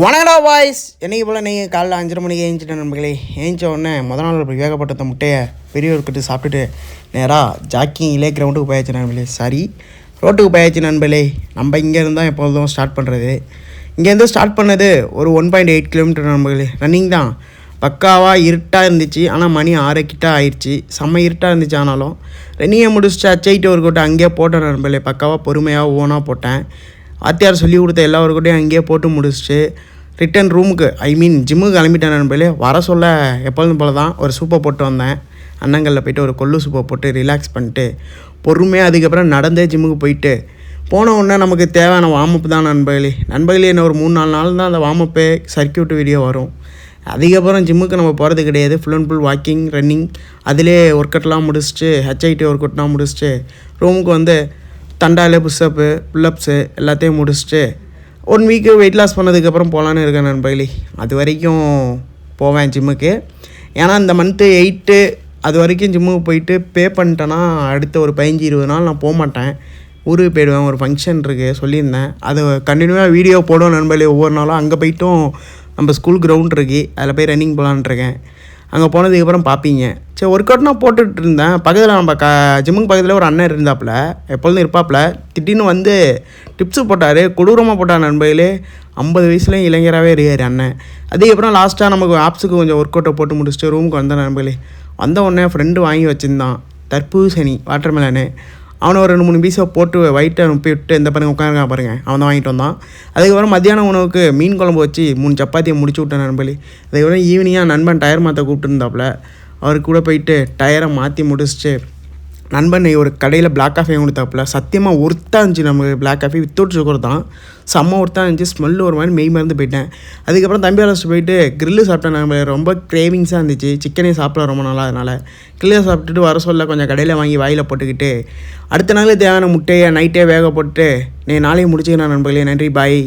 வணக்கடா boys. என்னைக்கு போல் நீங்கள் காலைல 5:30 மணிக்கு ஏஞ்சிட்டேன் நண்பர்களே. ஏஞ்ச உடனே முதல் நாள் வேகப்பட்ட முட்டையை பெரியவர்கிட்ட சாப்பிட்டுட்டு நேராக ஜாக்கிங்கிலே கிரவுண்டுக்கு போயாச்சு நண்பர்களே. சரி, ரோட்டுக்கு போயாச்சு நண்பர்களே. நம்ம இங்கேருந்து தான் எப்போதும் ஸ்டார்ட் பண்ணுறது. இங்கேருந்து ஸ்டார்ட் பண்ணது ஒரு 1.8 கிலோமீட்டர் நண்பர்களே. ரன்னிங் தான். பக்காவாக இருட்டாக இருந்துச்சு. ஆனால் மணி 6 கிட்ட ஆயிடுச்சு. செம்ம இருட்டாக இருந்துச்சு. ஆனாலும் ரன்னிங்கை முடிச்சுட்டு அச்சைட்டு ஒரு கூட்டம் அங்கேயே போட்டேன் நண்பர்களே. பக்காவாக பொறுமையாக ஓனாக போட்டேன். வாத்தியார் சொல்லி கொடுத்த எல்லா ஒர்க்கூட்டையும் அங்கேயே போட்டு முடிச்சுட்டு ரிட்டன் ரூமுக்கு ஜிம்முக்கு கிளம்பிட்டேன் நண்பர்களே. வர சொல்ல எப்பொழுதும் போல தான் ஒரு சூப்பை போட்டு வந்தேன். அண்ணங்களில் போய்ட்டு ஒரு கொள்ளு சூப்பை போட்டு ரிலாக்ஸ் பண்ணிட்டு பொறுமையாக அதுக்கப்புறம் நடந்தே ஜிம்முக்கு போயிட்டு போன உடனே நமக்கு தேவையான வார்மப் தான் நண்பர்களே. என்ன ஒரு 3-4 நாள் தான் அந்த வார்மப்பே சர்க்கியூட் வீடியோ வரும். அதுக்கப்புறம் ஜிம்முக்கு நம்ம போகிறது கிடையாது. Full and full walking, running, அதிலே ஒர்க் அவுட்லாம் முடிச்சுட்டு ஹெச்ஐடி ஒர்க் அவுட்லாம் முடிச்சுட்டு ரூமுக்கு வந்து தண்டாலே புஷ்அப்பு புல்லப்ஸு எல்லாத்தையும் முடிச்சுட்டு 1 வீக்கு வெயிட் லாஸ் பண்ணதுக்கப்புறம் போகலான்னு இருக்கேன் நண்பர்களே. அது வரைக்கும் போவேன் ஜிம்முக்கு. ஏன்னா இந்த மந்த்து 8 அது வரைக்கும் ஜிம்முக்கு போயிட்டு பே பண்ணிட்டேன்னா அடுத்த ஒரு 15-20 நாள் நான் போக மாட்டேன். ஊருக்கு போயிடுவேன். ஒரு ஃபங்க்ஷன் இருக்குது சொல்லியிருந்தேன். அது கண்டினியூவாக வீடியோ போடுவேன் நண்பர்களே. ஒவ்வொரு நாளும் அங்கே போய்ட்டும் நம்ம ஸ்கூல் கிரவுண்ட் இருக்குது, அதில் போய் ரன்னிங் போகலான்ட்ருக்கேன். அங்கே போனதுக்கப்புறம் பார்ப்பீங்க. சரி, ஒர்க் அவுட் நான் போட்டுட்டு இருந்தேன். பக்கத்தில் நம்ம ஜிம்முக்கு பக்கத்தில் ஒரு அண்ணன் இருந்தாப்புல, எப்பொழுதும் இருப்பாப்புல. திடீர்னு வந்து டிப்ஸு போட்டார். கொடூரமாக போட்டார் நண்பர்களே. 50 வயசுலேயும் இளைஞராகவே இருக்கார் அண்ணன். அதுக்கப்புறம் லாஸ்ட்டாக நமக்கு ஆப்ஸுக்கு கொஞ்சம் ஒர்க் அவுட்டை போட்டு முடிச்சுட்டு ரூமுக்கு வந்தேன் நண்பர்களே. வந்த உடனே ஃப்ரெண்டு வாங்கி வச்சுருந்தான் தர்பூசணி, வாட்டர்மெலனு. அவனை ஒரு 2-3 பீஸை போட்டு வயிற்றை அனுப்பி விட்டு இந்த பாருங்க உட்காருங்க பாருங்கள், அவன் தான் வாங்கிட்டு வந்தான். அதுக்கப்புறம் மத்தியானம் உணவுக்கு மீன் குழம்பு வச்சு 3 சப்பாத்தியை முடிச்சு விட்டேன் நண்பர்களே. அதுக்கப்புறம் ஈவினிங்காக நண்பன் டயர் மாற்ற கூப்பிட்டுருந்தாப்புல. அவருக்கு கூட போயிட்டு டயரை மாற்றி முடிச்சுட்டு நண்பன் ஒரு கடையில் பிளாக் காஃபி கொடுத்தாப்புல. சத்தியமாக ஒர்த்தாக இருந்துச்சு. நமக்கு பிளாக் காஃபி வித்தவுட் சுகர் தான். செம்ம ஒர்த்தாக இருந்துச்சு. ஸ்மெல்லு ஒரு மாதிரி மெய் மறந்து போயிட்டேன். அதுக்கப்புறம் தம்பி அழைச்சிட்டு போயிட்டு கிரில்லு சாப்பிட்டேன். நம்ம ரொம்ப கிரேவிங்ஸாக இருந்துச்சு. சிக்கனே சாப்பிட ரொம்ப நாளாக. அதனால் கிரில்லை சாப்பிட்டுட்டு வர சொல்ல கொஞ்சம் கடையில் வாங்கி வாயில் போட்டுக்கிட்டு அடுத்த நாள் தேவையான முட்டையை நைட்டே வேக போட்டு நாளையும் முடிச்சுக்கிறேன் நண்பர்களே. நன்றி, பாய்.